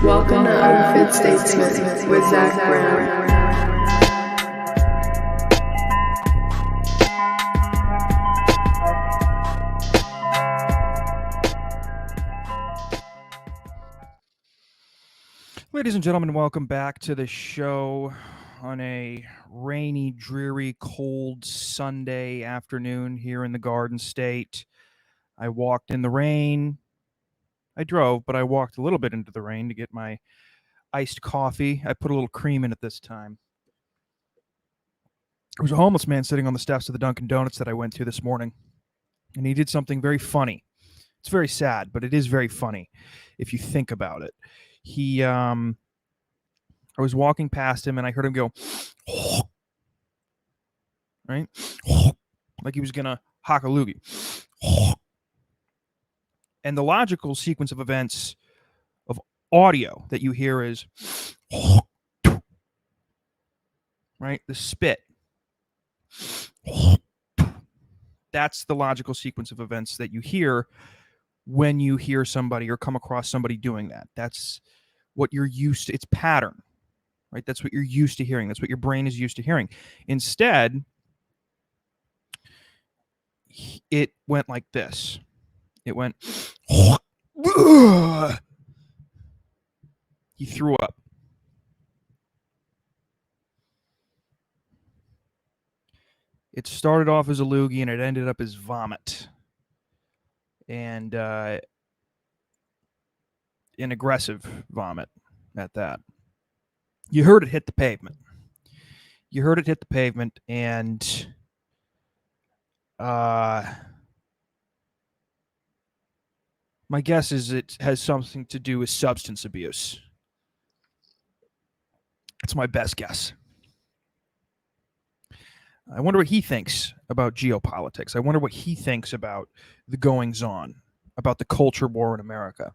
Welcome to Unfit Statesman with Zach Brown. Ladies and gentlemen, welcome back to the show on a rainy, dreary, cold Sunday afternoon here in the Garden State. I walked in the rain. I drove, but I walked a little bit into the rain to get my iced coffee. I put a little cream in it this time. There was a homeless man sitting on the steps of the Dunkin' Donuts that I went to this morning, and he did something very funny. It's very sad, but it is very funny if you think about it. I was walking past him and I heard him go, right? Like he was going to hock a loogie. And the logical sequence of events of audio that you hear is, right? The spit. That's the logical sequence of events that you hear when you hear somebody or come across somebody doing that. That's what you're used to. It's pattern, right? That's what you're used to hearing. That's what your brain is used to hearing. Instead, it went like this. It went, he threw up. It started off as a loogie and it ended up as vomit. And an aggressive vomit at that. You heard it hit the pavement. And my guess is it has something to do with substance abuse. That's my best guess. I wonder what he thinks about geopolitics. I wonder what he thinks about the goings-on, about the culture war in America.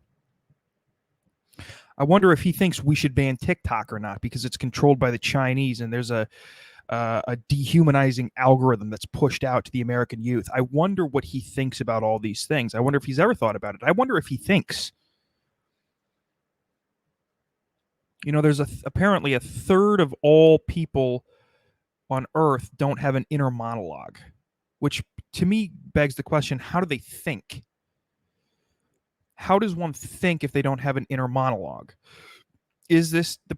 I wonder if he thinks we should ban TikTok or not because it's controlled by the Chinese and there's a dehumanizing algorithm that's pushed out to the American youth. I wonder what he thinks about all these things. I wonder if he's ever thought about it. I wonder if he thinks. You know, there's apparently a third of all people on Earth don't have an inner monologue, which to me begs the question, how do they think? How does one think if they don't have an inner monologue? Is this the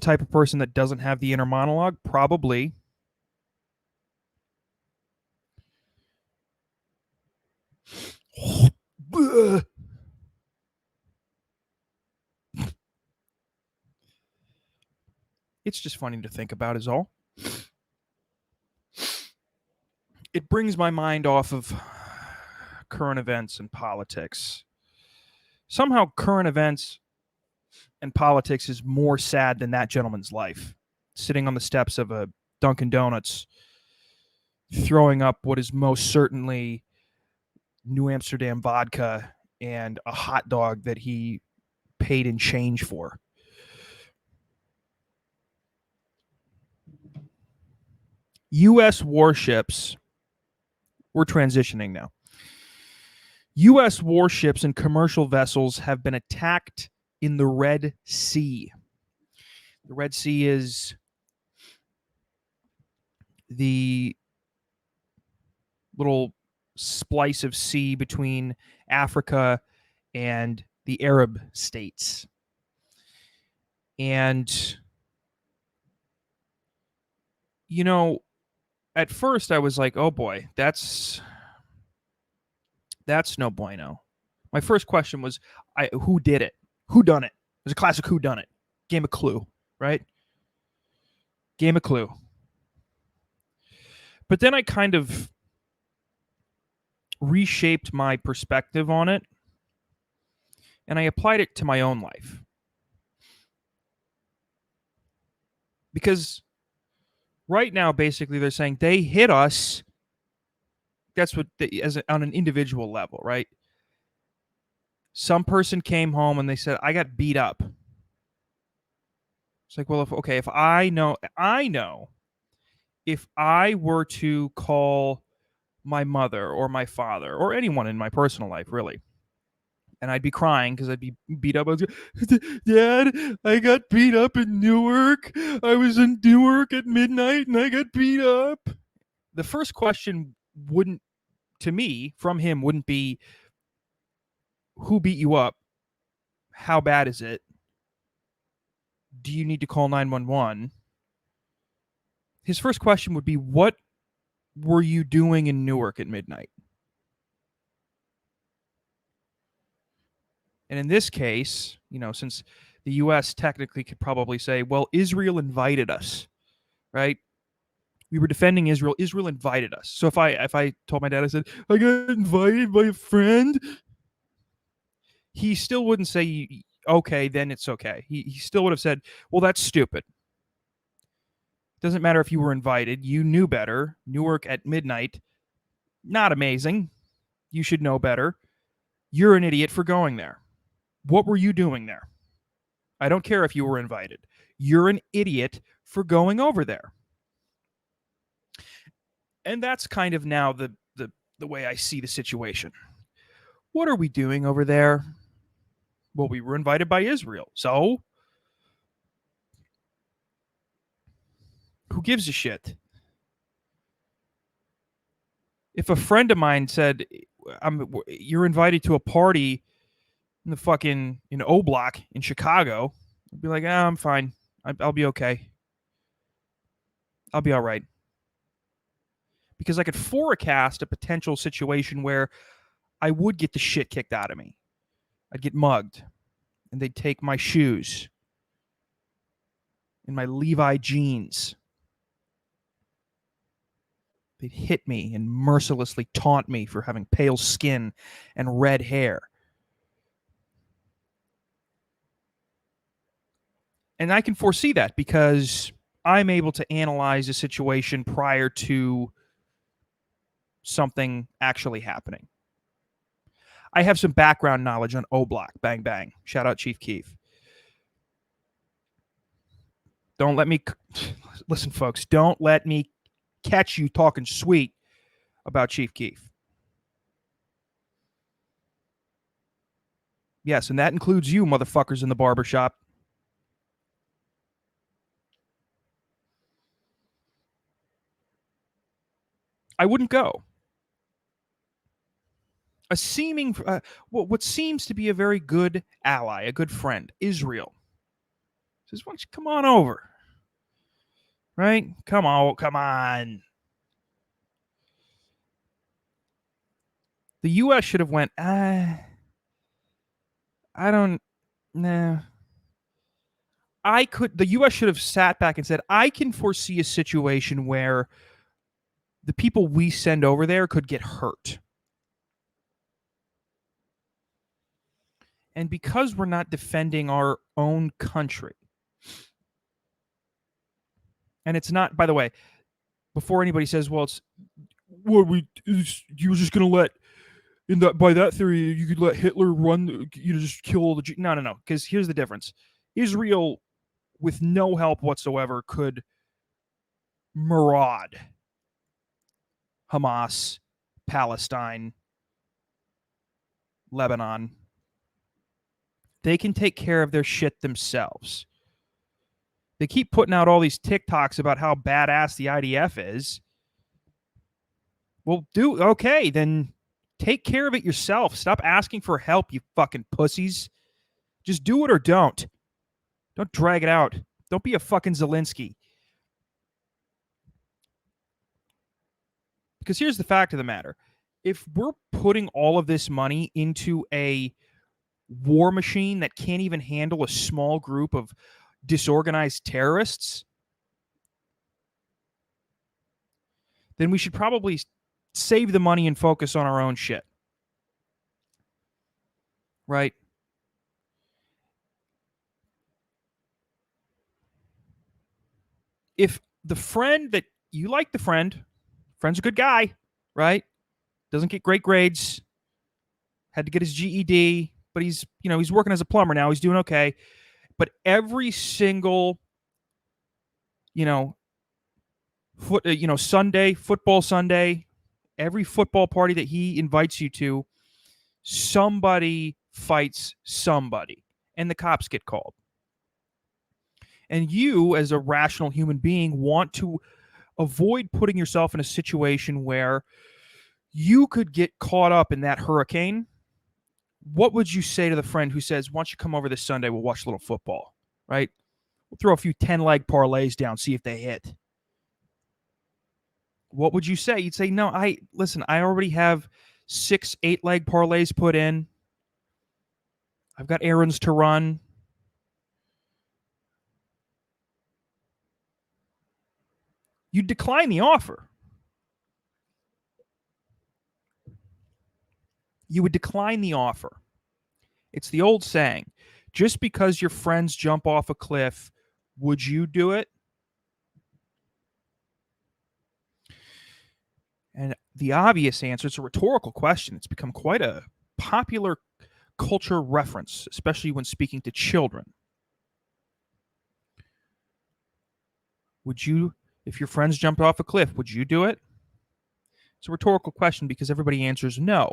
type of person that doesn't have the inner monologue? Probably. It's just funny to think about is all. It brings my mind off of current events and politics. Somehow current events and politics is more sad than that gentleman's life. Sitting on the steps of a Dunkin' Donuts, throwing up what is most certainly New Amsterdam vodka and a hot dog that he paid in change for. U.S. warships, we're transitioning now. U.S. warships and commercial vessels have been attacked in the Red Sea. The Red Sea is the little splice of sea between Africa and the Arab states. And, you know, at first I was like, oh boy, that's no bueno. My first question was, who did it? Who done it? It was a classic who done it. Game of Clue, right? Game of Clue. But then I kind of reshaped my perspective on it, and I applied it to my own life. Because right now, basically, they're saying they hit us. That's what on an individual level, right? Some person came home and they said, I got beat up. It's like, well, if I know, if I were to call my mother or my father or anyone in my personal life, really, and I'd be crying because I'd be beat up. I was like, Dad, I got beat up in Newark. I was in Newark at midnight and I got beat up. The first question wouldn't, to me, from him, wouldn't be, who beat you up? How bad is it? Do you need to call 911? His first question would be, what were you doing in Newark at midnight? And in this case, since the U.S. technically could probably say, well, Israel invited us, right? We were defending Israel. Israel invited us. So if I told my dad, I said, I got invited by a friend, he still wouldn't say, okay, then it's okay. He still would have said, well, that's stupid. Doesn't matter if you were invited. You knew better. Newark at midnight, not amazing. You should know better. You're an idiot for going there. What were you doing there? I don't care if you were invited. You're an idiot for going over there. And that's kind of now the way I see the situation. What are we doing over there? Well, we were invited by Israel. So who gives a shit? If a friend of mine said, you're invited to a party in the fucking O Block in Chicago, I'd be like, I'm fine. I'll be okay. I'll be all right. Because I could forecast a potential situation where I would get the shit kicked out of me. I'd get mugged, and they'd take my shoes and my Levi jeans. They'd hit me and mercilessly taunt me for having pale skin and red hair. And I can foresee that because I'm able to analyze a situation prior to something actually happening. I have some background knowledge on O Block. Bang, bang. Shout out Chief Keef. Don't let me... Listen, folks, don't let me catch you talking sweet about Chief Keef. Yes, and that includes you, motherfuckers in the barbershop. I wouldn't go. A seeming, what seems to be a very good ally, a good friend, Israel, says, why don't you come on over? Right? Come on. The U.S. should have went, I don't, nah. The U.S. should have sat back and said, I can foresee a situation where the people we send over there could get hurt. And because we're not defending our own country, and it's not, by the way, before anybody says, well, it's what you were just going to let, by that theory, you could let Hitler run, just kill all the Jews. No. Because here's the difference. Israel, with no help whatsoever, could maraud Hamas, Palestine, Lebanon. They can take care of their shit themselves. They keep putting out all these TikToks about how badass the IDF is. Well, okay, then take care of it yourself. Stop asking for help, you fucking pussies. Just do it or don't. Don't drag it out. Don't be a fucking Zelensky. Because here's the fact of the matter. If we're putting all of this money into a war machine that can't even handle a small group of disorganized terrorists, then we should probably save the money and focus on our own shit. Right? If the friend that you like, friend's a good guy, right? Doesn't get great grades, had to get his GED, but he's working as a plumber now. He's doing okay. But every single, football Sunday, every football party that he invites you to, somebody fights somebody and the cops get called. And you, as a rational human being, want to avoid putting yourself in a situation where you could get caught up in that hurricane. What would you say to the friend who says, why don't you come over this Sunday, we'll watch a little football, right? We'll throw a few 10-leg parlays down, see if they hit. What would you say? You'd say, no, I already have 6 8-leg parlays put in. I've got errands to run. You decline the offer. You would decline the offer. It's the old saying, just because your friends jump off a cliff, would you do it? And the obvious answer, it's a rhetorical question. It's become quite a popular culture reference, especially when speaking to children. Would you, if your friends jumped off a cliff, would you do it? It's a rhetorical question because everybody answers no.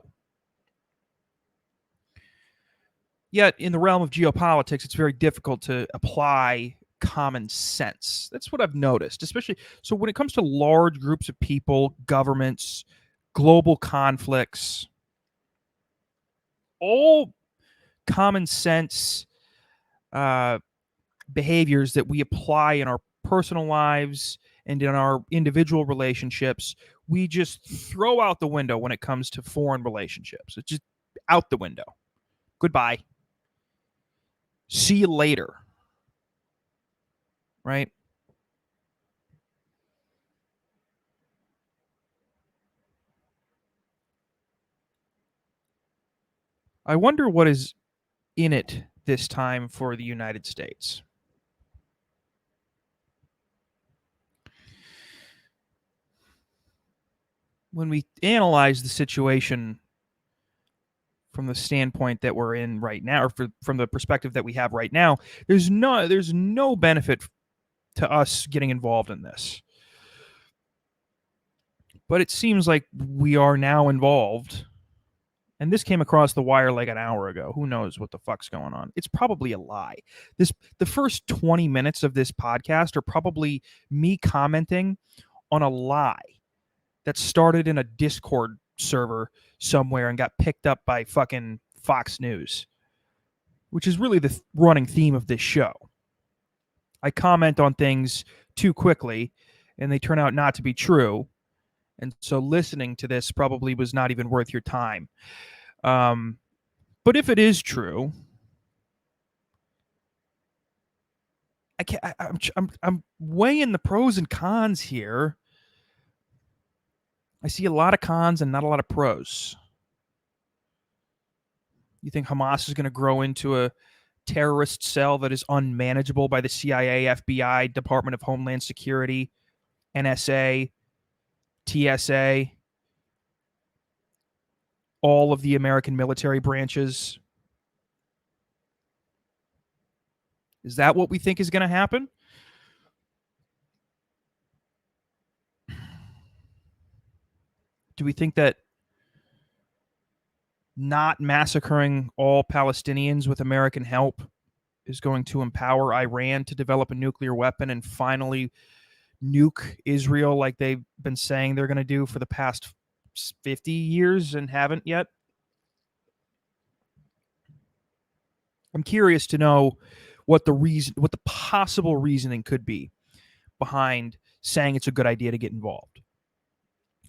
Yet, in the realm of geopolitics, it's very difficult to apply common sense. That's what I've noticed, especially so when it comes to large groups of people, governments, global conflicts, all common sense behaviors that we apply in our personal lives and in our individual relationships, we just throw out the window when it comes to foreign relationships. It's just out the window. Goodbye. See you later. Right? I wonder what is in it this time for the United States. When we analyze the situation from the standpoint that we're in right now, or from the perspective that we have right now, there's no benefit to us getting involved in this. But it seems like we are now involved. And this came across the wire like an hour ago. Who knows what the fuck's going on? It's probably a lie. The first 20 minutes of this podcast are probably me commenting on a lie that started in a Discord server somewhere and got picked up by fucking Fox News, which is really the running theme of this show. I comment on things too quickly, and they turn out not to be true. And so listening to this probably was not even worth your time. But if it is true, I'm weighing the pros and cons here. I see a lot of cons and not a lot of pros. You think Hamas is going to grow into a terrorist cell that is unmanageable by the CIA, FBI, Department of Homeland Security, NSA, TSA, all of the American military branches? Is that what we think is going to happen? Do we think that not massacring all Palestinians with American help is going to empower Iran to develop a nuclear weapon and finally nuke Israel like they've been saying they're going to do for the past 50 years and haven't yet? I'm curious to know what the possible reasoning could be behind saying it's a good idea to get involved.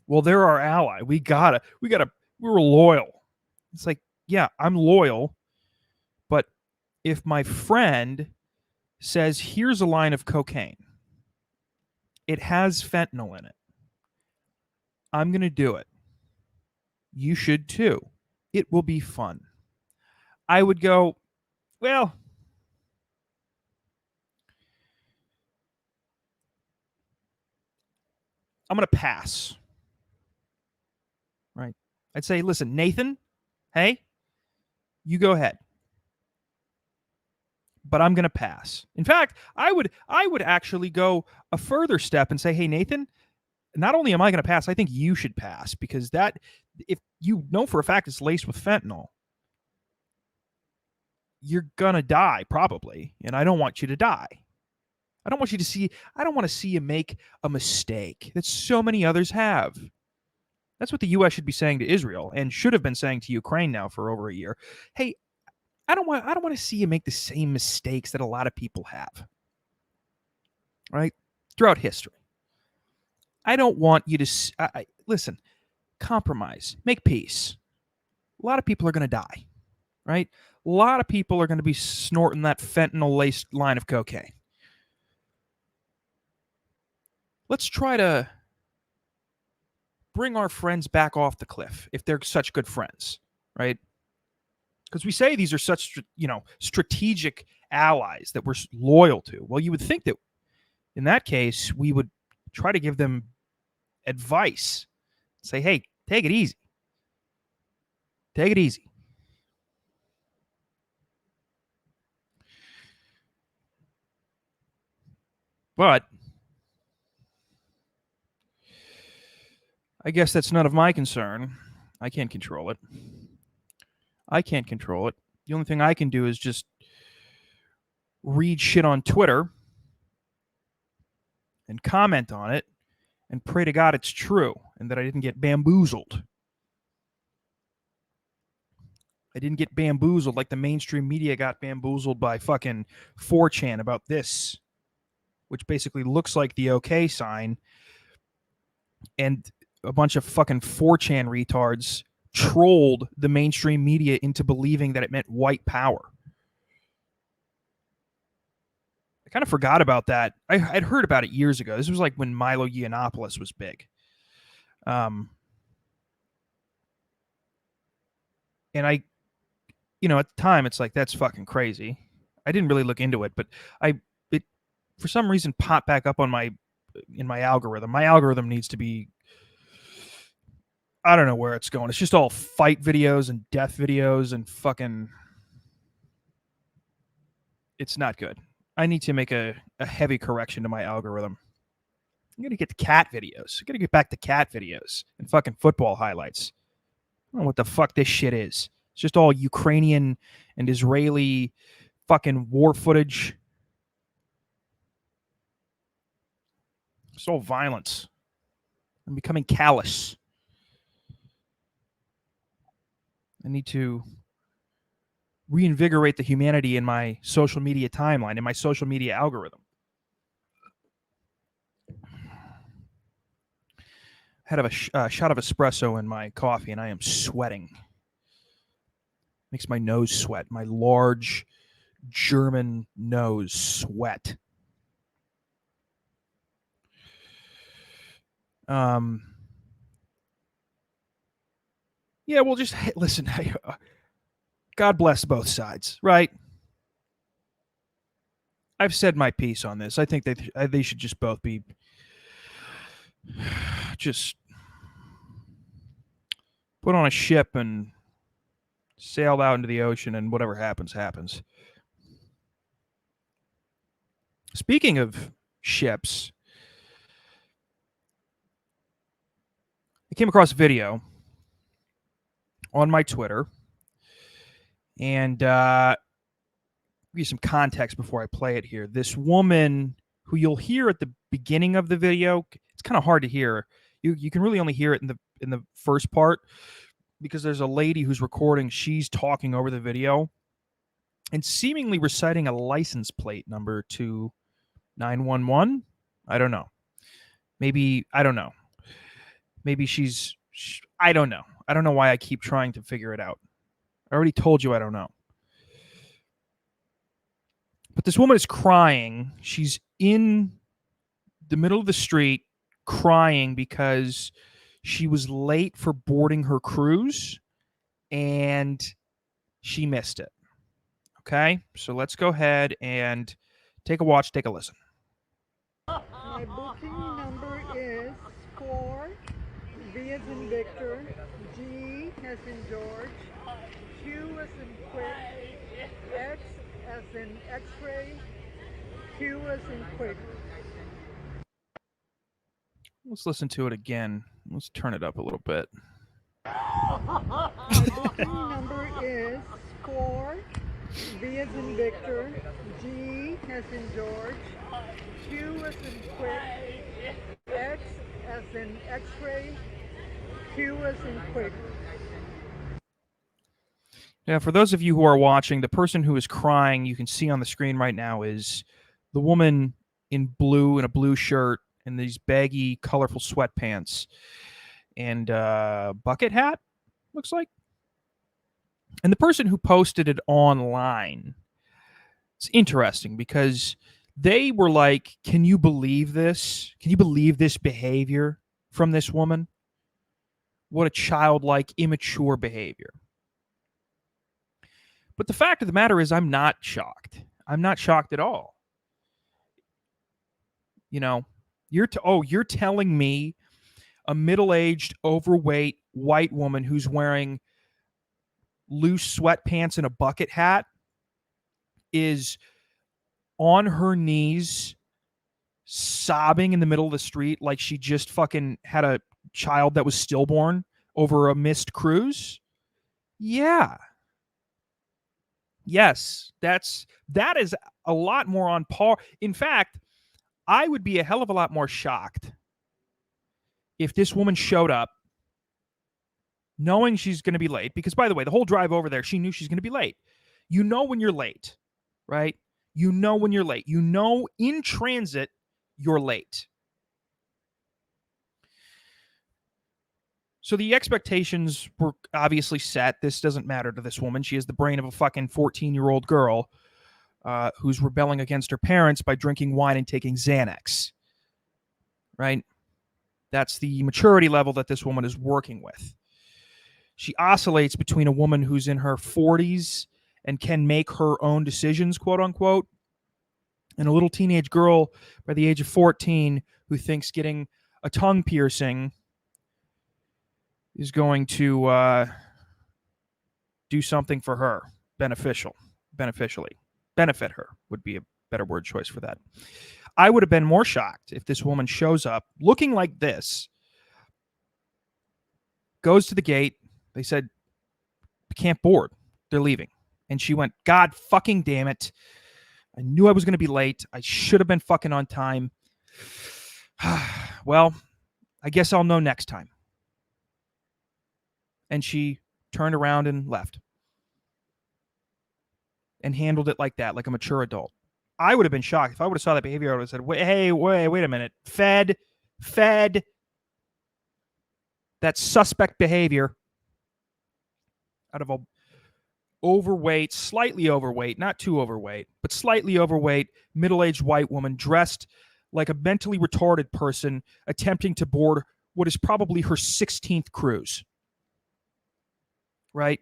Well, they're our ally. We're loyal. It's like, yeah, I'm loyal, but if my friend says, here's a line of cocaine, it has fentanyl in it, I'm going to do it. You should too. It will be fun. I would go, well, I'm going to pass. Right? I'd say, listen, Nathan, hey, you go ahead. But I'm going to pass. In fact, I would actually go a further step and say, hey, Nathan, not only am I going to pass, I think you should pass, because that, if you know for a fact it's laced with fentanyl, you're gonna die probably, and I don't want you to die. I don't want to see you make a mistake that so many others have. That's what the US should be saying to Israel and should have been saying to Ukraine now for over a year. Hey, I don't want to see you make the same mistakes that a lot of people have. Right? Throughout history. I don't want you to listen, compromise, make peace. A lot of people are going to die. Right? A lot of people are going to be snorting that fentanyl-laced line of cocaine. Let's try to bring our friends back off the cliff if they're such good friends, right? Because we say these are such, strategic allies that we're loyal to. Well, you would think that in that case, we would try to give them advice. Say, hey, take it easy. Take it easy. But I guess that's none of my concern. I can't control it. The only thing I can do is just read shit on Twitter and comment on it and pray to God it's true and that I didn't get bamboozled. I didn't get bamboozled like the mainstream media got bamboozled by fucking 4chan about this, which basically looks like the OK sign. And a bunch of fucking 4chan retards trolled the mainstream media into believing that it meant white power. I kind of forgot about that. I'd heard about it years ago. This was like when Milo Yiannopoulos was big. And I, at the time, it's like, that's fucking crazy. I didn't really look into it, but it for some reason popped back up in my algorithm. My algorithm needs to be, I don't know where it's going. It's just all fight videos and death videos and fucking, it's not good. I need to make a heavy correction to my algorithm. I'm going to get the cat videos. I'm going to get back to cat videos and fucking football highlights. I don't know what the fuck this shit is. It's just all Ukrainian and Israeli fucking war footage. It's all violence. I'm becoming callous. I need to reinvigorate the humanity in my social media timeline, in my social media algorithm. I had a shot of espresso in my coffee, and I am sweating. Makes my nose sweat. My large German nose sweat. Yeah, well, just listen. God bless both sides, right? I've said my piece on this. I think they should just both be just put on a ship and sailed out into the ocean, and whatever happens, happens. Speaking of ships, I came across a video on my Twitter, and give you some context before I play it here. This woman who you'll hear at the beginning of the video, it's kind of hard to hear. You can really only hear it in the first part because there's a lady who's recording. She's talking over the video and seemingly reciting a license plate number to 911. I don't know. Maybe, I don't know. Maybe I don't know. I don't know why I keep trying to figure it out. I already told you I don't know. But this woman is crying. She's in the middle of the street crying because she was late for boarding her cruise and she missed it. Okay? So let's go ahead and take a watch, take a listen. My booking number is 4, V as in Victor, G as in George, Q as in quick, X as in X-ray, Q as in quick. Let's listen to it again. Let's turn it up a little bit. My booking number is 4, V as in Victor, G as in George, Q as in quick, X as in X-ray, Q as in quick. Now, for those of you who are watching, the person who is crying, you can see on the screen right now, is the woman in blue, in a blue shirt, and these baggy, colorful sweatpants, and bucket hat, looks like. And the person who posted it online, it's interesting because they were like, can you believe this? Can you believe this behavior from this woman? What a childlike, immature behavior. But the fact of the matter is, I'm not shocked. I'm not shocked at all. You know, you're telling me a middle-aged, overweight white woman who's wearing loose sweatpants and a bucket hat is on her knees sobbing in the middle of the street like she just fucking had a child that was stillborn over a missed cruise? Yeah. Yes, that is a lot more on par. In fact, I would be a hell of a lot more shocked if this woman showed up knowing she's going to be late, because by the way, the whole drive over there, she knew she's going to be late. You know when you're late, right? You know when you're late. You know in transit you're late. So the expectations were obviously set. This doesn't matter to this woman. She has the brain of a fucking 14-year-old girl who's rebelling against her parents by drinking wine and taking Xanax. Right? That's the maturity level that this woman is working with. She oscillates between a woman who's in her 40s and can make her own decisions, quote unquote, and a little teenage girl by the age of 14 who thinks getting a tongue piercing is going to do something for her, benefit her would be a better word choice for that. I would have been more shocked if this woman shows up looking like this, goes to the gate. They said, can't board. They're leaving. And she went, God fucking damn it. I knew I was going to be late. I should have been fucking on time. Well, I guess I'll know next time. And she turned around and left. And handled it like that, like a mature adult. I would have been shocked. If I would have saw that behavior, I would have said, wait a minute. Fed. That's suspect behavior out of a overweight, slightly overweight, not too overweight, but slightly overweight, middle-aged white woman dressed like a mentally retarded person attempting to board what is probably her 16th cruise. Right?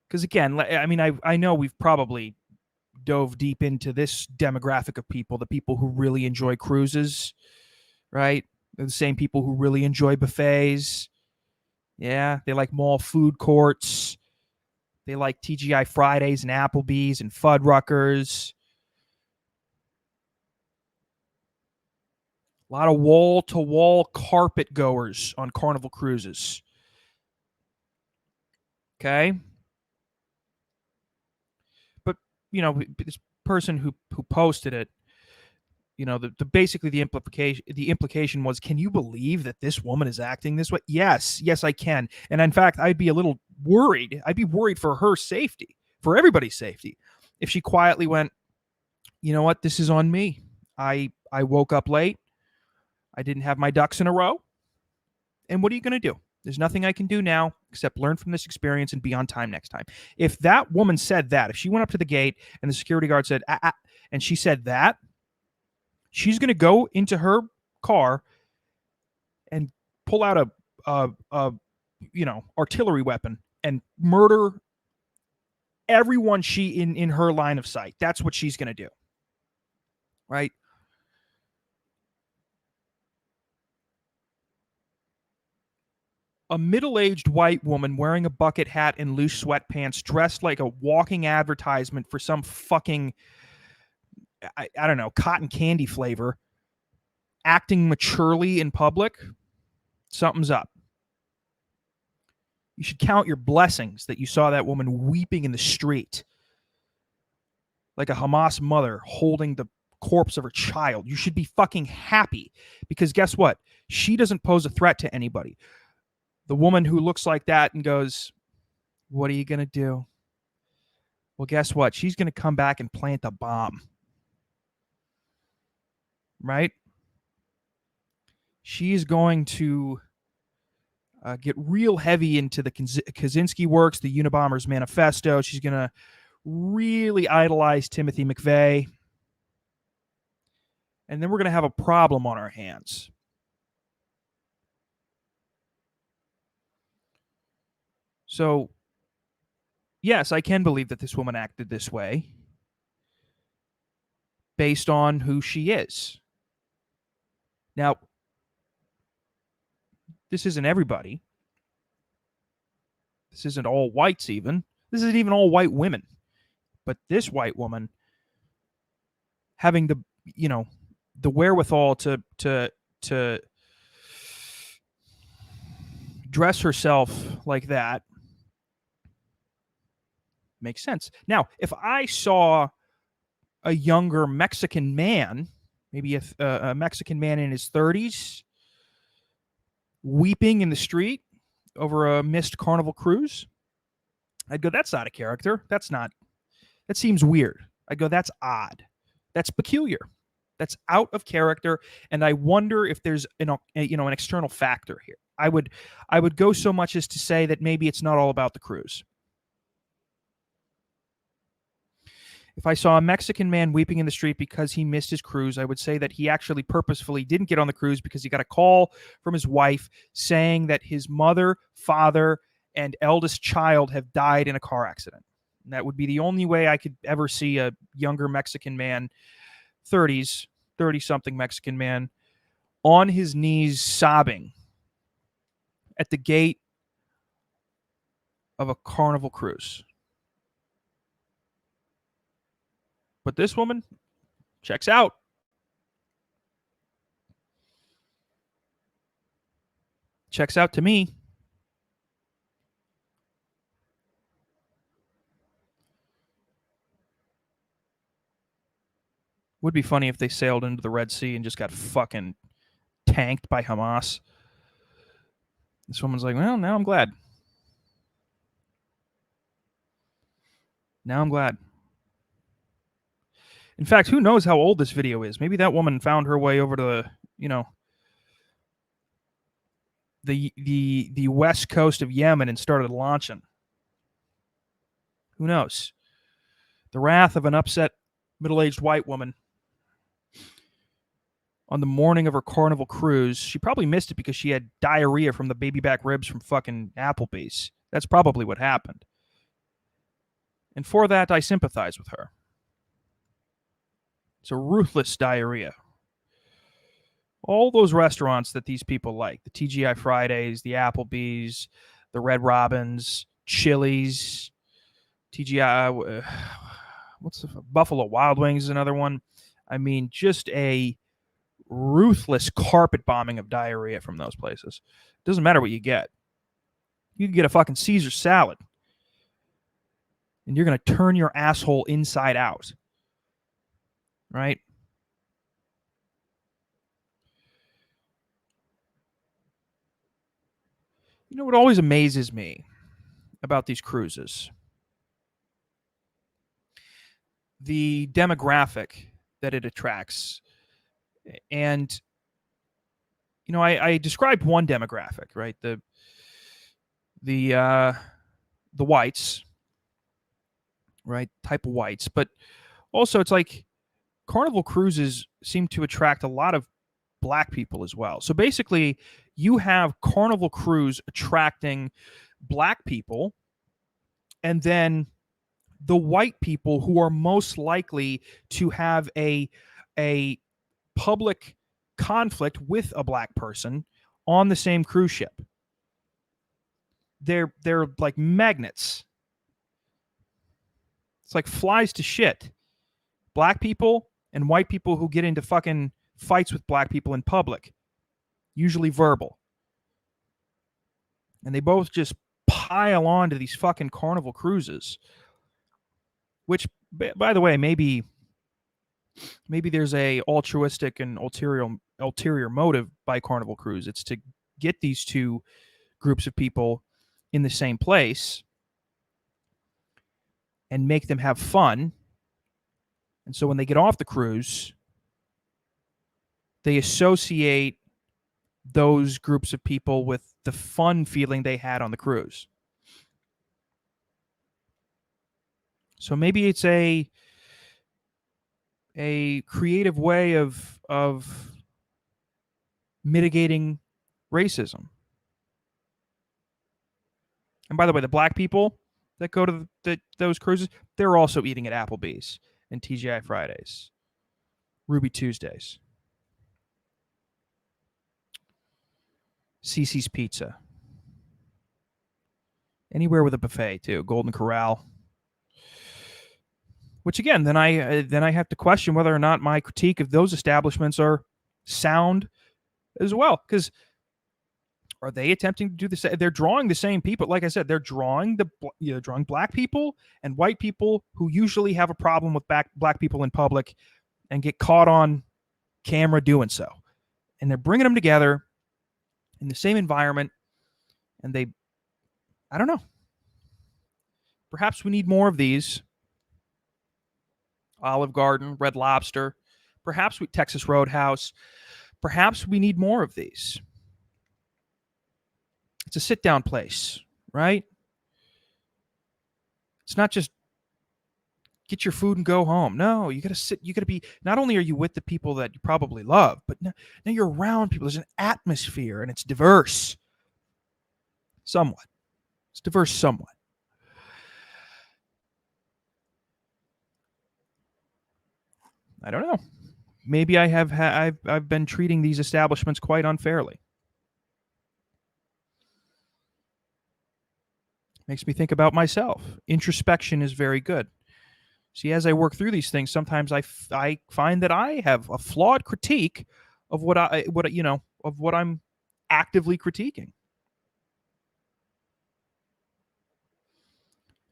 Because again, I mean, I know we've probably dove deep into this demographic of people, the people who really enjoy cruises, right? They're the same people who really enjoy buffets. Yeah, they like mall food courts. They like TGI Fridays and Applebee's and Fuddruckers. A lot of wall-to-wall carpet goers on Carnival cruises. Okay? But, you know, this person who posted it, you know, basically the implication was, can you believe that this woman is acting this way? Yes, I can. And in fact, I'd be a little worried. I'd be worried for her safety, for everybody's safety, if she quietly went, you know what, this is on me. I woke up late. I didn't have my ducks in a row. And what are you going to do? There's nothing I can do now except learn from this experience and be on time next time. If that woman said that, if she went up to the gate and the security guard said, and she said that, she's going to go into her car and pull out a artillery weapon and murder everyone she in her line of sight. That's what she's going to do. Right? A middle-aged white woman wearing a bucket hat and loose sweatpants, dressed like a walking advertisement for some fucking, I don't know, cotton candy flavor, acting maturely in public, something's up. You should count your blessings that you saw that woman weeping in the street like a Hamas mother holding the corpse of her child. You should be fucking happy, because guess what? She doesn't pose a threat to anybody. The woman who looks like that and goes, what are you going to do? Well, guess what? She's going to come back and plant a bomb. Right? She's going to get real heavy into the Kaczynski works, the Unabomber's Manifesto. She's going to really idolize Timothy McVeigh. And then we're going to have a problem on our hands. So, yes, I can believe that this woman acted this way based on who she is. Now, this isn't everybody. This isn't all whites even. This isn't even all white women. But this white woman having the, the wherewithal to dress herself like that makes sense. Now, if I saw a younger Mexican man, maybe a Mexican man in his 30s, weeping in the street over a missed Carnival cruise, I'd go, that's out of character. That seems weird. I'd go, that's odd. That's peculiar. That's out of character. And I wonder if there's an external factor here. I would go so much as to say that maybe it's not all about the cruise. If I saw a Mexican man weeping in the street because he missed his cruise, I would say that he actually purposefully didn't get on the cruise because he got a call from his wife saying that his mother, father, and eldest child have died in a car accident. And that would be the only way I could ever see a younger Mexican man, 30-something Mexican man, on his knees sobbing at the gate of a Carnival cruise. But this woman checks out. Checks out to me. Would be funny if they sailed into the Red Sea and just got fucking tanked by Hamas. This woman's like, well, now I'm glad. Now I'm glad. In fact, who knows how old this video is? Maybe that woman found her way over to the west coast of Yemen and started launching. Who knows? The wrath of an upset middle-aged white woman on the morning of her Carnival cruise. She probably missed it because she had diarrhea from the baby back ribs from fucking Applebee's. That's probably what happened. And for that, I sympathize with her. It's a ruthless diarrhea. All those restaurants that these people like, the TGI Fridays, the Applebee's, the Red Robins, Chili's, TGI, Buffalo Wild Wings is another one. I mean, just a ruthless carpet bombing of diarrhea from those places. It doesn't matter what you get. You can get a fucking Caesar salad, and you're going to turn your asshole inside out. Right? You know what always amazes me about these cruises? The demographic that it attracts. And, I described one demographic, right? The whites, right? Type of whites. But also it's like Carnival cruises seem to attract a lot of black people as well. So basically, you have Carnival Cruise attracting black people, and then the white people who are most likely to have a public conflict with a black person on the same cruise ship. They're like magnets. It's like flies to shit. Black people and white people who get into fucking fights with black people in public, usually verbal. And they both just pile on to these fucking Carnival cruises, which By the way, maybe there's a altruistic and ulterior motive by Carnival Cruise. It's to get these two groups of people in the same place and make them have fun. And so when they get off the cruise, they associate those groups of people with the fun feeling they had on the cruise. So maybe it's a creative way of mitigating racism. And by the way, the black people that go to those cruises, they're also eating at Applebee's and TGI Fridays, Ruby Tuesdays, Cece's Pizza, anywhere with a buffet too, Golden Corral. Which again, then I have to question whether or not my critique of those establishments are sound as well, because are they attempting to do the same? They're drawing the same people. Like I said, they're drawing drawing black people and white people who usually have a problem with black people in public and get caught on camera doing so. And they're bringing them together in the same environment, and I don't know. Perhaps we need more of these. Olive Garden, Red Lobster, perhaps Texas Roadhouse. Perhaps we need more of these. It's a sit-down place, right? It's not just get your food and go home. No, you got to sit. You got to be, not only are you with the people that you probably love, but now you're around people. There's an atmosphere, and it's diverse. Somewhat. It's diverse somewhat. I don't know. Maybe I've been treating these establishments quite unfairly. Makes me think about myself. Introspection is very good. See, as I work through these things, sometimes I find that I have a flawed critique of what I'm actively critiquing.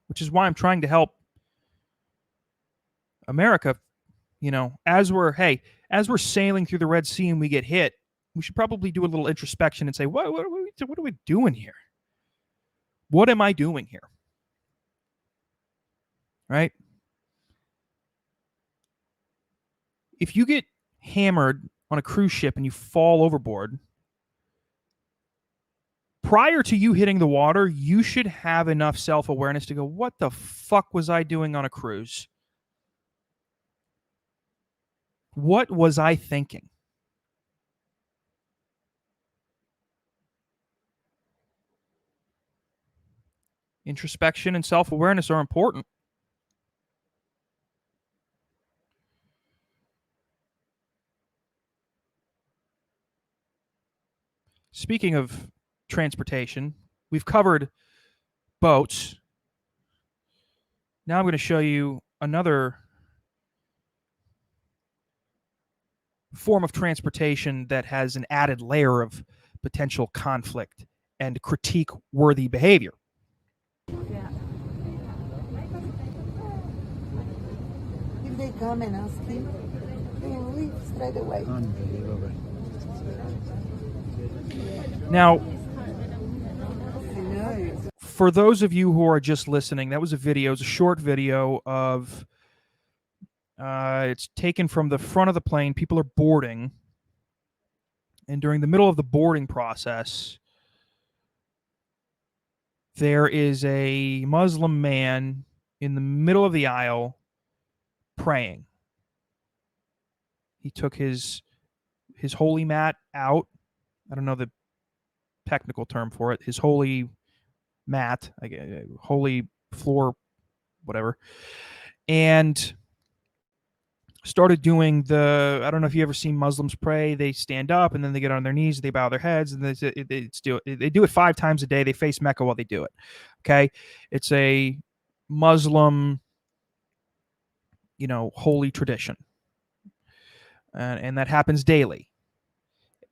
Which is why I'm trying to help America, as we're sailing through the Red Sea and we get hit, we should probably do a little introspection and say, what are we doing here? What am I doing here? Right? If you get hammered on a cruise ship and you fall overboard, prior to you hitting the water, you should have enough self-awareness to go, what the fuck was I doing on a cruise? What was I thinking? Introspection and self-awareness are important. Speaking of transportation, we've covered boats. Now I'm going to show you another form of transportation that has an added layer of potential conflict and critique-worthy behavior. Yeah. If they come and ask him, they will leave straight away. Unbelievable. Now, for those of you who are just listening, that was a video. It's a short video of. It's taken from the front of the plane. People are boarding, and during the middle of the boarding process, there is a Muslim man in the middle of the aisle praying. He took his holy mat out. I don't know the technical term for it. His holy mat, holy floor, whatever, and started doing I don't know if you ever seen Muslims pray. They stand up and then they get on their knees, they bow their heads, and they do it 5 times a day. They face Mecca while they do it. Okay, it's a Muslim, holy tradition, and that happens daily.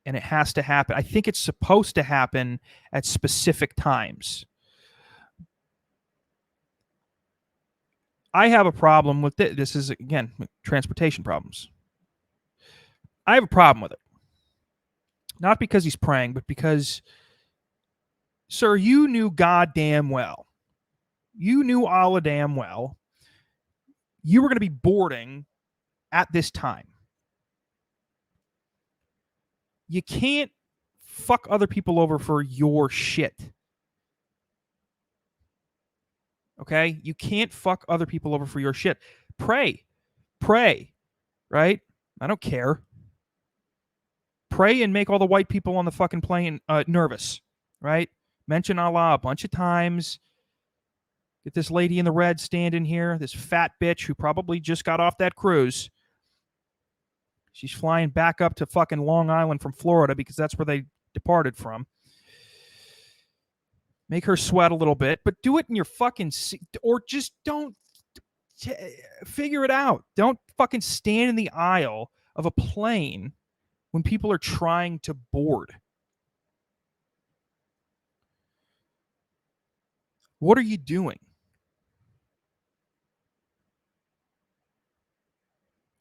And it has to happen. I think it's supposed to happen at specific times. I have a problem with it. This is, again, transportation problems. I have a problem with it. Not because he's praying, but because, sir, you knew goddamn well. You knew Allah damn well. You were going to be boarding at this time. You can't fuck other people over for your shit. Okay? You can't fuck other people over for your shit. Pray. Pray. Right? I don't care. Pray and make all the white people on the fucking plane nervous. Right? Mention Allah a bunch of times. Get this lady in the red standing here, this fat bitch who probably just got off that cruise. She's flying back up to fucking Long Island from Florida because that's where they departed from. Make her sweat a little bit, but do it in your fucking seat, or just don't figure it out. Don't fucking stand in the aisle of a plane when people are trying to board. What are you doing?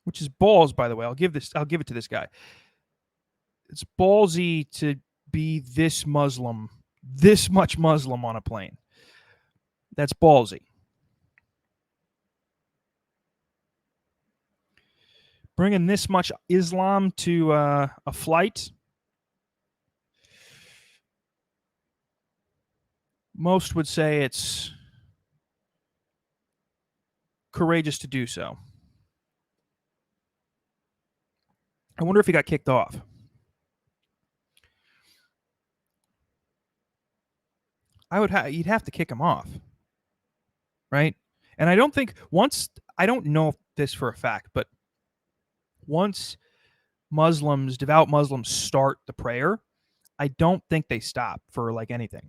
Which is balls, by the way. I'll give it to this guy. It's ballsy to be this Muslim, this much Muslim on a plane. That's ballsy. Bringing this much Islam to a flight, most would say it's courageous to do so. I wonder if he got kicked off. You'd have to kick him off, right? And I don't think I don't know this for a fact, but once devout Muslims start the prayer, I don't think they stop for like anything.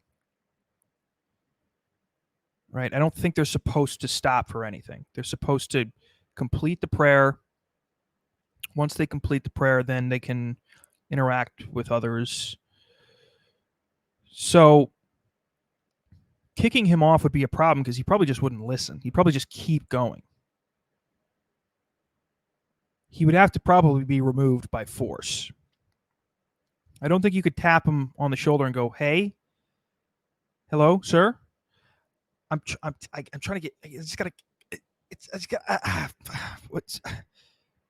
Right? I don't think they're supposed to stop for anything. They're supposed to complete the prayer. Once they complete the prayer, then they can interact with others. So kicking him off would be a problem because he probably just wouldn't listen. He'd probably just keep going. He would have to probably be removed by force. I don't think you could tap him on the shoulder and go, "Hey, hello, sir. I'm trying to get. I just gotta. What's?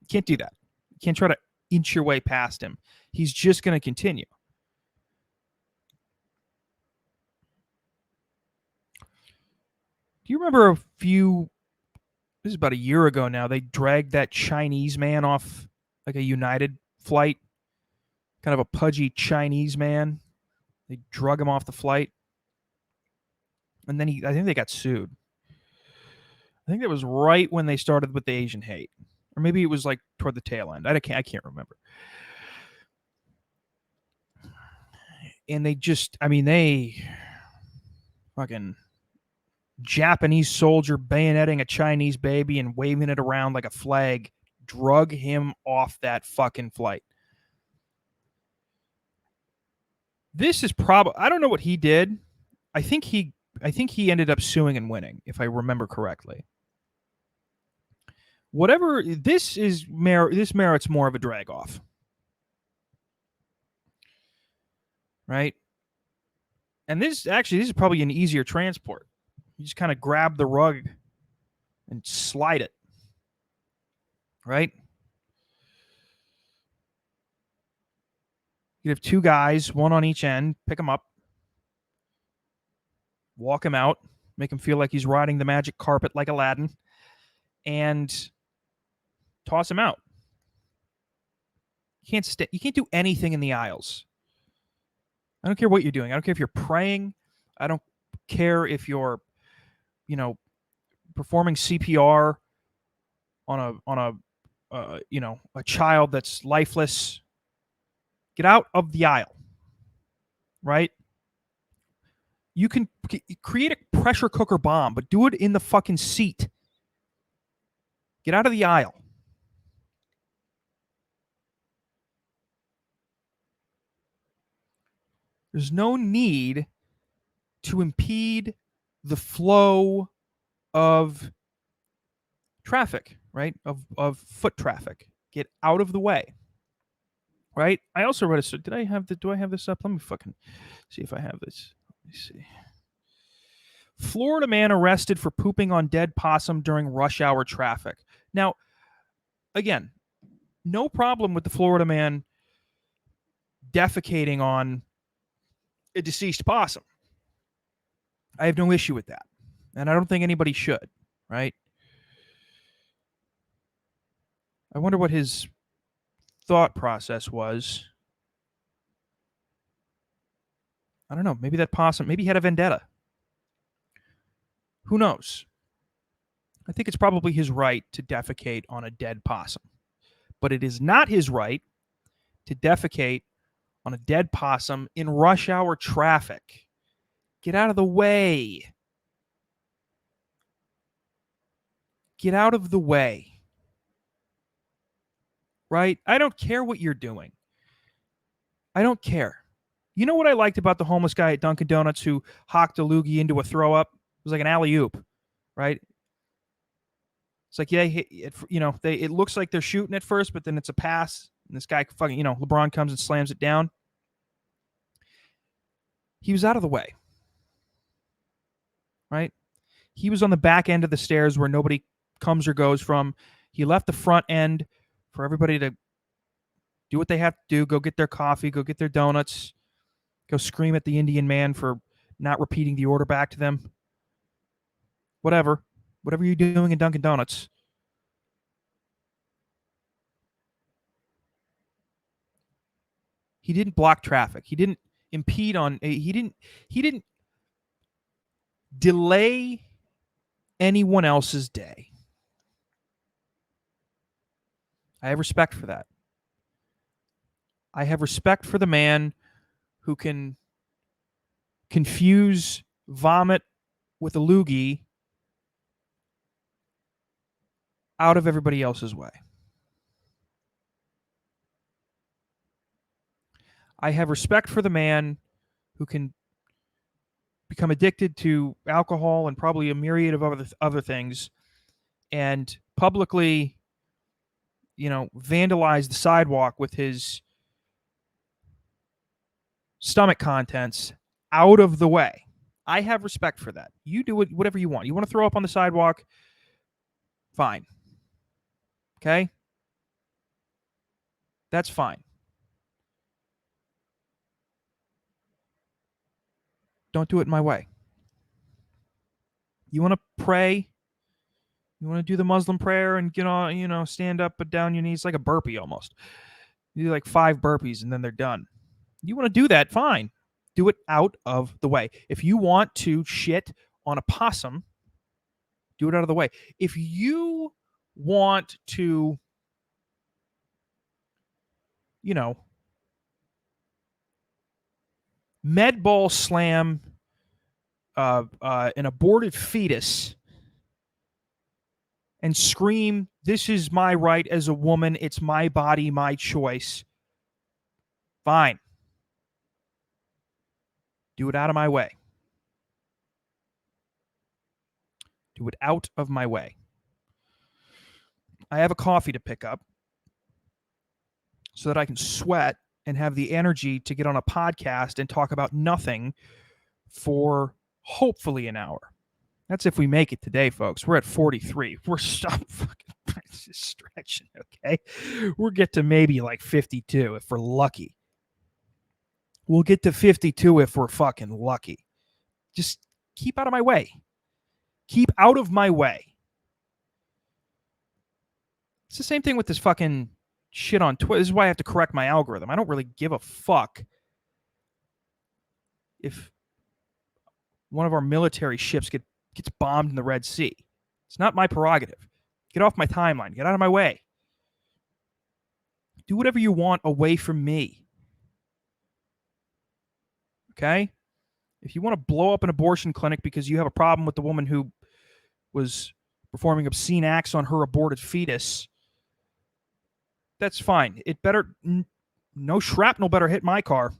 You can't do that. You can't try to inch your way past him. He's just going to continue." Do you remember this is about a year ago now, they dragged that Chinese man off like a United flight, kind of a pudgy Chinese man. They drug him off the flight. And then I think they got sued. I think that was right when they started with the Asian hate. Or maybe it was like toward the tail end. I can't remember. And they fucking Japanese soldier bayoneting a Chinese baby and waving it around like a flag, drug him off that fucking flight. This is probably, I don't know what he did. I think he ended up suing and winning, if I remember correctly. Whatever, this merits more of a drag off. Right? And this is probably an easier transport. You just kind of grab the rug and slide it. Right? You have two guys, one on each end, pick him up, walk him out, make him feel like he's riding the magic carpet like Aladdin, and toss him out. You can't do anything in the aisles. I don't care what you're doing. I don't care if you're praying. I don't care if you're, performing CPR on a child that's lifeless. Get out of the aisle. Right? You can create a pressure cooker bomb, but do it in the fucking seat. Get out of the aisle. There's no need to impede the flow of traffic, right? Of foot traffic. Get out of the way. Right? I also read a do I have this up? Let me fucking see if I have this. Let me see. Florida man arrested for pooping on dead possum during rush hour traffic. Now, again, no problem with the Florida man defecating on a deceased possum. I have no issue with that. And I don't think anybody should, right? I wonder what his thought process was. I don't know. Maybe that possum, maybe he had a vendetta. Who knows? I think it's probably his right to defecate on a dead possum. But it is not his right to defecate on a dead possum in rush hour traffic. Get out of the way. Get out of the way. Right? I don't care what you're doing. I don't care. You know what I liked about the homeless guy at Dunkin' Donuts who hocked a loogie into a throw up? It was like an alley-oop, right? It's like, yeah, it looks like they're shooting at first, but then it's a pass, and this guy fucking, LeBron comes and slams it down. He was out of the way, right? He was on the back end of the stairs where nobody comes or goes from. He left the front end for everybody to do what they have to do, go get their coffee, go get their donuts, go scream at the Indian man for not repeating the order back to them. Whatever you're doing in Dunkin' Donuts. He didn't block traffic. He didn't impede on, he didn't delay anyone else's day. I have respect for that. I have respect for the man who can confuse vomit with a loogie out of everybody else's way. I have respect for the man who can become addicted to alcohol and probably a myriad of other things and publicly, vandalize the sidewalk with his stomach contents out of the way. I have respect for that. You do whatever you want. You want to throw up on the sidewalk? Fine. Okay? That's fine. Don't do it my way. You want to pray? You want to do the Muslim prayer and stand up but down your knees like a burpee almost. You do like 5 burpees and then they're done. You want to do that? Fine. Do it out of the way. If you want to shit on a possum, do it out of the way. If you want to, med ball slam an aborted fetus and scream, "This is my right as a woman. It's my body, my choice." Fine. Do it out of my way. Do it out of my way. I have a coffee to pick up so that I can sweat and have the energy to get on a podcast and talk about nothing for hopefully an hour. That's if we make it today, folks. We're at 43. We're fucking stretching, okay? We'll get to maybe like 52 if we're lucky. We'll get to 52 if we're fucking lucky. Just keep out of my way. Keep out of my way. It's the same thing with this fucking shit on Twitter. This is why I have to correct my algorithm. I don't really give a fuck if one of our military ships gets bombed in the Red Sea. It's not my prerogative. Get off my timeline. Get out of my way. Do whatever you want away from me. Okay? If you want to blow up an abortion clinic because you have a problem with the woman who was performing obscene acts on her aborted fetus, that's fine. It better, no shrapnel better hit my car.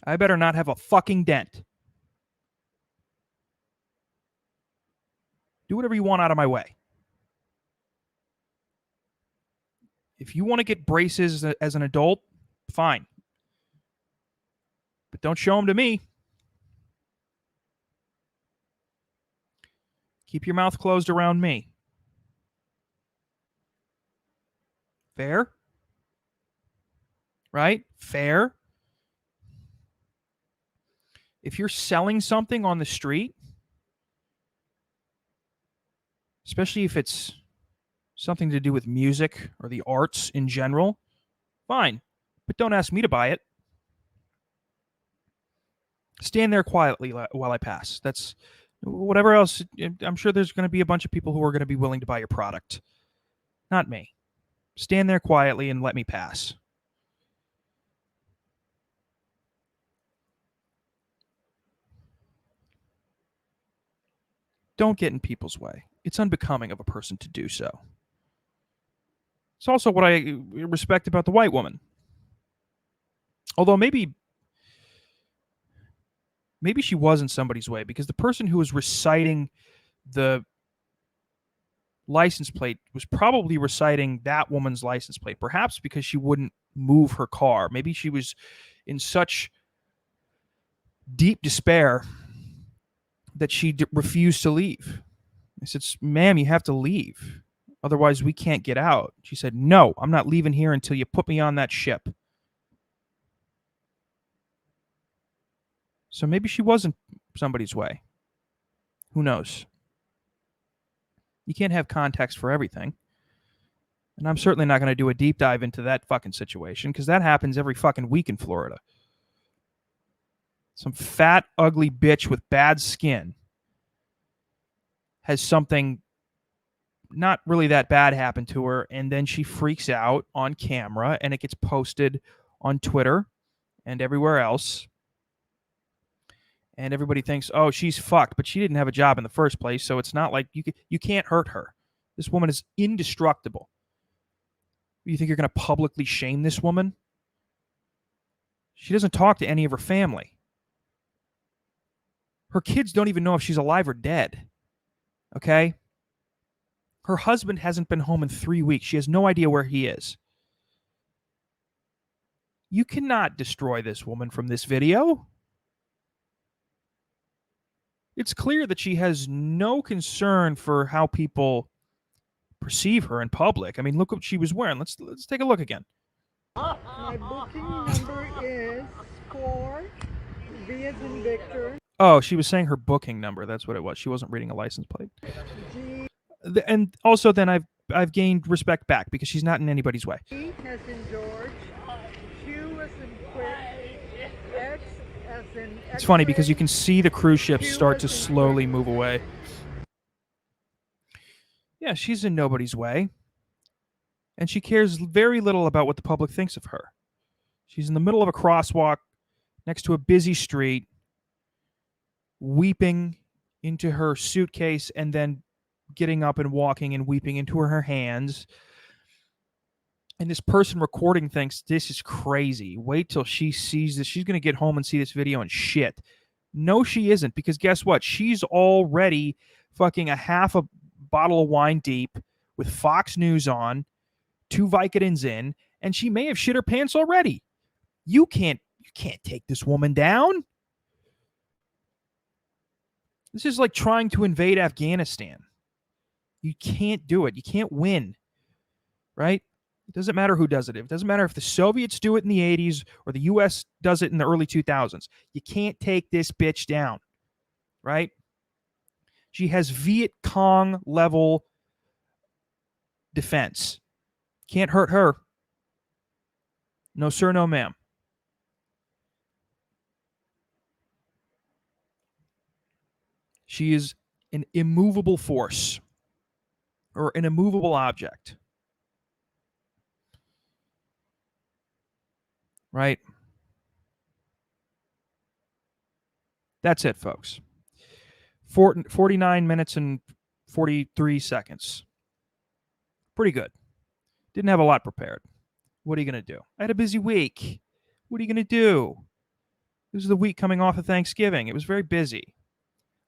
I better not have a fucking dent. Do whatever you want out of my way. If you want to get braces as an adult, fine. But don't show them to me. Keep your mouth closed around me. Fair? Right? Fair? If you're selling something on the street, especially if it's something to do with music or the arts in general, fine. But don't ask me to buy it. Stand there quietly while I pass. That's whatever else. I'm sure there's going to be a bunch of people who are going to be willing to buy your product. Not me. Stand there quietly and let me pass. Don't get in people's way. It's unbecoming of a person to do so. It's also what I respect about the white woman. Although maybe she was in somebody's way, because the person who was reciting the license plate was probably reciting that woman's license plate, perhaps because she wouldn't move her car. Maybe she was in such deep despair that she refused to leave. I said, ma'am, you have to leave. Otherwise, we can't get out. She said, no, I'm not leaving here until you put me on that ship. So maybe she wasn't somebody's way. Who knows? You can't have context for everything. And I'm certainly not going to do a deep dive into that fucking situation, because that happens every fucking week in Florida. Some fat, ugly bitch with bad skin has something not really that bad happen to her, and then she freaks out on camera, and it gets posted on Twitter and everywhere else. And everybody thinks, oh, she's fucked, but she didn't have a job in the first place, so it's not like you can't hurt her. This woman is indestructible. You think you're going to publicly shame this woman? She doesn't talk to any of her family. Her kids don't even know if she's alive or dead. Okay? Her husband hasn't been home in 3 weeks. She has no idea where he is. You cannot destroy this woman from this video. It's clear that she has no concern for how people perceive her in public. I mean, look what she was wearing. Let's take a look again. My booking number is 4, V as in Victor. Oh, she was saying her booking number. That's what it was. She wasn't reading a license plate. G. And also then I've gained respect back, because she's not in anybody's way. E as in George. Q as in quick. X as in X. It's funny because you can see the cruise ships start to slowly move away. Yeah, she's in nobody's way. And she cares very little about what the public thinks of her. She's in the middle of a crosswalk next to a busy street, weeping into her suitcase and then getting up and walking and weeping into her hands. And this person recording thinks this is crazy. Wait till she sees this. She's going to get home and see this video and shit. No, she isn't, because guess what? She's already fucking a half a bottle of wine deep with Fox News on, 2 Vicodins in, and she may have shit her pants already. You can't take this woman down. This is like trying to invade Afghanistan. You can't do it. You can't win. Right? It doesn't matter who does it. It doesn't matter if the Soviets do it in the 80s or the US does it in the early 2000s. You can't take this bitch down. Right? She has Viet Cong level defense. Can't hurt her. No sir, no ma'am. She is an immovable force, or an immovable object. Right? That's it, folks. 49 minutes and 43 seconds. Pretty good. Didn't have a lot prepared. What are you going to do? I had a busy week. What are you going to do? This is the week coming off of Thanksgiving. It was very busy.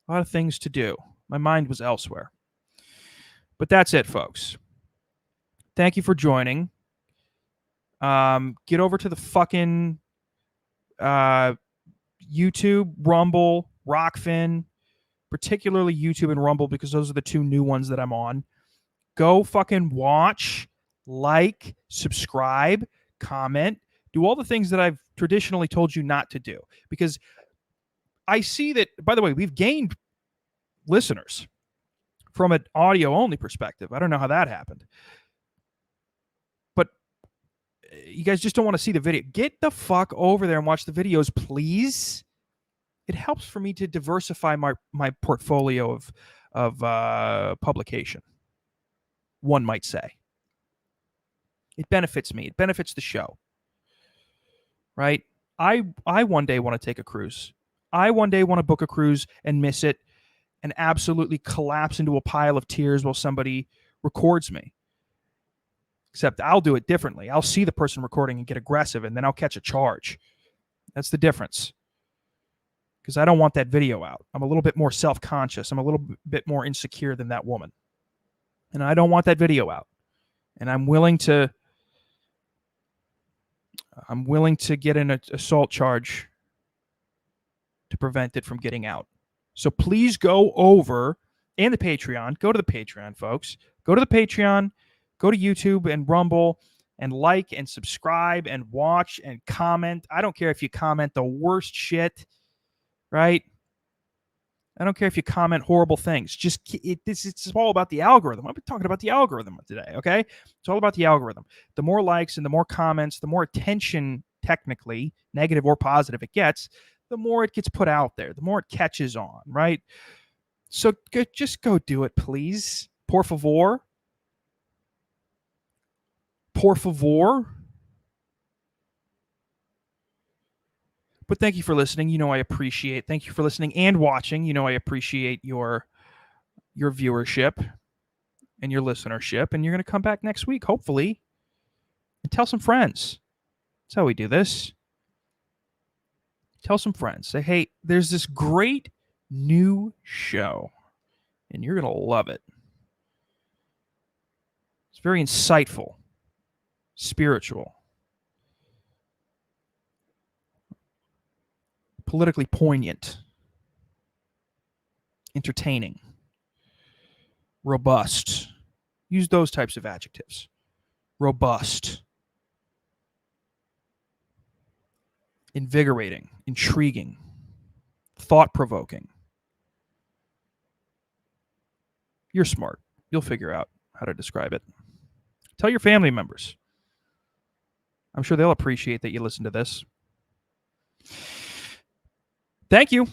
A lot of things to do. My mind was elsewhere. But that's it, folks. Thank you for joining. Get over to the fucking YouTube, Rumble, Rockfin, particularly YouTube and Rumble, because those are the two new ones that I'm on. Go fucking watch, like, subscribe, comment, do all the things that I've traditionally told you not to do. Because I see that, by the way, we've gained listeners from an audio only perspective. I don't know how that happened. But you guys just don't want to see the video. Get the fuck over there and watch the videos, please. It helps for me to diversify my portfolio of publication, one might say. It benefits me. It benefits the show. Right? I one day want to take a cruise. I one day want to book a cruise and miss it and absolutely collapse into a pile of tears while somebody records me. Except I'll do it differently. I'll see the person recording and get aggressive, and then I'll catch a charge. That's the difference. Because I don't want that video out. I'm a little bit more self-conscious. I'm a little bit more insecure than that woman. And I don't want that video out. And I'm willing to get an assault charge to prevent it from getting out. So please go over and the Patreon. Go to the Patreon, folks. Go to the Patreon. Go to YouTube and Rumble and like and subscribe and watch and comment. I don't care if you comment the worst shit, right? I don't care if you comment horrible things. It's all about the algorithm. I've been talking about the algorithm today, okay? It's all about the algorithm. The more likes and the more comments, the more attention, technically, negative or positive, it gets, the more it gets put out there, the more it catches on, right? So just go do it, please. Por favor. Por favor. But thank you for listening. You know I appreciate. Thank you for listening and watching. You know I appreciate your viewership and your listenership. And you're going to come back next week, hopefully, and tell some friends. That's how we do this. Tell some friends. Say, hey, there's this great new show, and you're going to love it. It's very insightful, spiritual, politically poignant, entertaining, robust. Use those types of adjectives. Robust, invigorating, intriguing, thought-provoking. You're smart. You'll figure out how to describe it. Tell your family members. I'm sure they'll appreciate that you listen to this. Thank you.